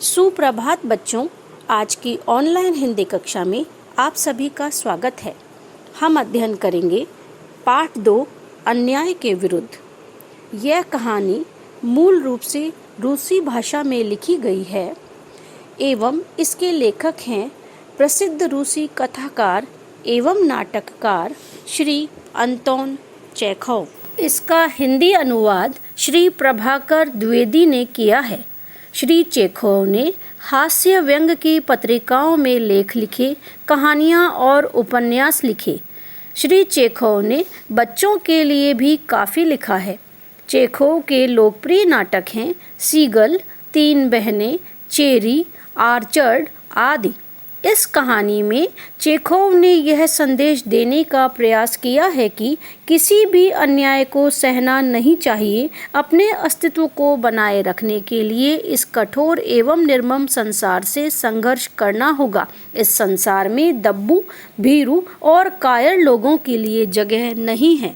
सुप्रभात बच्चों, आज की ऑनलाइन हिंदी कक्षा में आप सभी का स्वागत है। हम अध्ययन करेंगे पाठ 2 अन्याय के विरुद्ध। यह कहानी मूल रूप से रूसी भाषा में लिखी गई है एवं इसके लेखक हैं प्रसिद्ध रूसी कथाकार एवं नाटककार श्री अंतोन चेखव। इसका हिंदी अनुवाद श्री प्रभाकर द्विवेदी ने किया है। श्री चेखव ने हास्य व्यंग की पत्रिकाओं में लेख लिखे, कहानियाँ और उपन्यास लिखे। श्री चेखव ने बच्चों के लिए भी काफ़ी लिखा है। चेखव के लोकप्रिय नाटक हैं सीगल, तीन बहनें, चेरी, आर्चर्ड आदि। इस कहानी में चेखव ने यह संदेश देने का प्रयास किया है कि किसी भी अन्याय को सहना नहीं चाहिए। अपने अस्तित्व को बनाए रखने के लिए इस कठोर एवं निर्मम संसार से संघर्ष करना होगा। इस संसार में दब्बू, भीरू और कायर लोगों के लिए जगह नहीं है।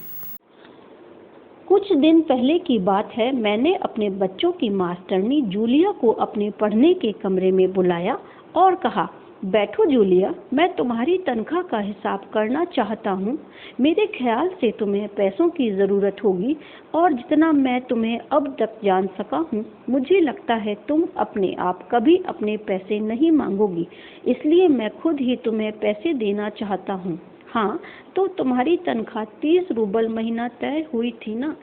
कुछ दिन पहले की बात है। मैंने अपने बच्चों की मास्टरनी जूलिया को अपने पढ़ने के कमरे में बुलाया और कहा, बैठो जूलिया, मैं तुम्हारी तनख्वाह का हिसाब करना चाहता हूँ। मेरे ख्याल से तुम्हें पैसों की ज़रूरत होगी और जितना मैं तुम्हें अब तक जान सका हूँ, मुझे लगता है तुम अपने आप कभी अपने पैसे नहीं मांगोगी, इसलिए मैं खुद ही तुम्हें पैसे देना चाहता हूँ। हाँ, तो तुम्हारी तनख्वाह 30 रूबल महीना तय हुई थी ना?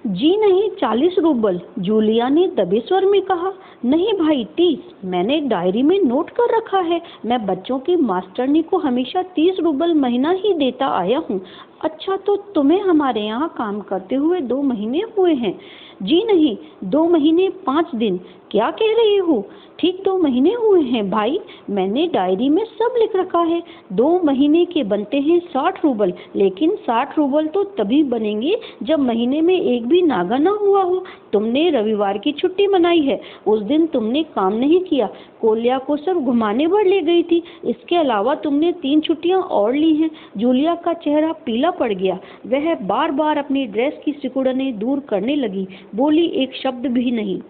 जी नहीं, 40 रूबल, जूलिया ने दबे स्वर में कहा। नहीं भाई, 30। मैंने डायरी में नोट कर रखा है। मैं बच्चों की मास्टरनी को हमेशा 30 रूबल महीना ही देता आया हूँ। अच्छा, तो तुम्हें हमारे यहाँ काम करते हुए 2 महीने हुए हैं? जी नहीं, 2 महीने 5 दिन। क्या कह रही हो? ठीक 2 महीने हुए हैं भाई, मैंने डायरी में सब लिख रखा है। 2 महीने के बनते हैं 60 रूबल, लेकिन 60 रूबल तो तभी बनेंगे जब महीने में एक भी नागा ना हुआ हो। तुमने रविवार की छुट्टी मनाई है, उस दिन तुमने काम नहीं किया, कोल्या को सब घुमाने भर ले गई थी। इसके अलावा तुमने 3 छुट्टियां और ली हैं। जूलिया का चेहरा पीला पड़ गया। वह बार बार अपनी ड्रेस की सिकुड़ने दूर करने लगी, बोली एक शब्द भी नहीं।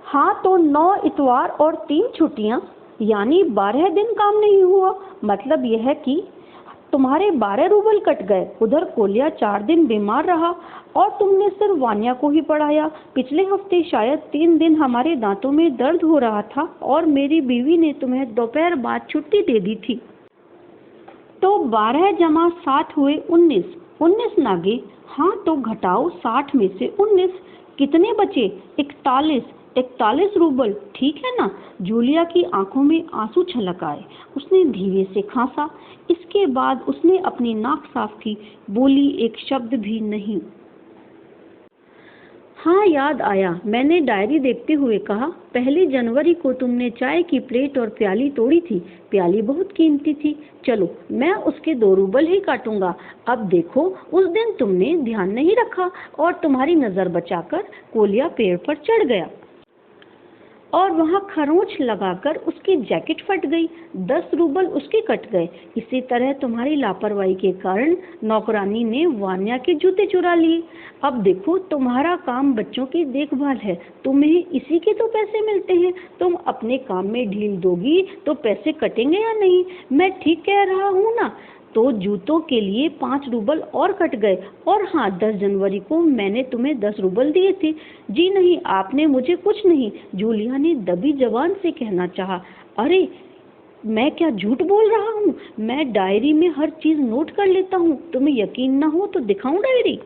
हाँ, तो 9 इतवार और 3 छुट्टियां, यानी 12 दिन काम नहीं हुआ। मतलब यह है कि तुम्हारे 12 रूबल कट गए। उधर कोल्या 4 दिन बीमार रहा और तुमने सिर्फ वान्या को ही पढ़ाया। पिछले हफ्ते शायद 3 दिन हमारे दांतों में दर्द हो रहा था और मेरी बीवी ने तुम्हें दोपहर बाद छुट्टी दे दी थी। तो 12 जमा 7 हुए 19। 19 नागे। हाँ, तो घटाओ 60 में से 19, कितने बचे? 41 रूबल, ठीक है ना? जूलिया की आंखों में आंसू छलक आए। उसने धीरे से खांसा। इसके बाद उसने अपनी नाक साफ की, बोली एक शब्द भी नहीं। हाँ, याद आया, मैंने डायरी देखते हुए कहा, 1 जनवरी को तुमने चाय की प्लेट और प्याली तोड़ी थी। प्याली बहुत कीमती थी। चलो, मैं उसके 2 रूबल ही काटूंगा। अब देखो, उस दिन तुमने ध्यान नहीं रखा और तुम्हारी नजर बचाकर कोलिया पेड़ पर चढ़ गया और वहाँ खरोंच लगाकर उसकी जैकेट फट गई। 10 रूबल उसके कट गए। इसी तरह तुम्हारी लापरवाही के कारण नौकरानी ने वान्या के जूते चुरा लिए। अब देखो, तुम्हारा काम बच्चों की देखभाल है, तुम्हें इसी के तो पैसे मिलते हैं। तुम अपने काम में ढील दोगी तो पैसे कटेंगे या नहीं? मैं ठीक कह रहा हूँ ना? तो जूतों के लिए 5 रूबल और कट गए। और हाँ, 10 जनवरी को मैंने तुम्हें 10 रूबल दिए थे। जी नहीं, आपने मुझे कुछ नहीं, जूलिया ने दबी जबान से कहना चाहा। अरे, मैं क्या झूठ बोल रहा हूँ? मैं डायरी में हर चीज नोट कर लेता हूँ। तुम्हें यकीन ना हो तो दिखाऊं डायरी?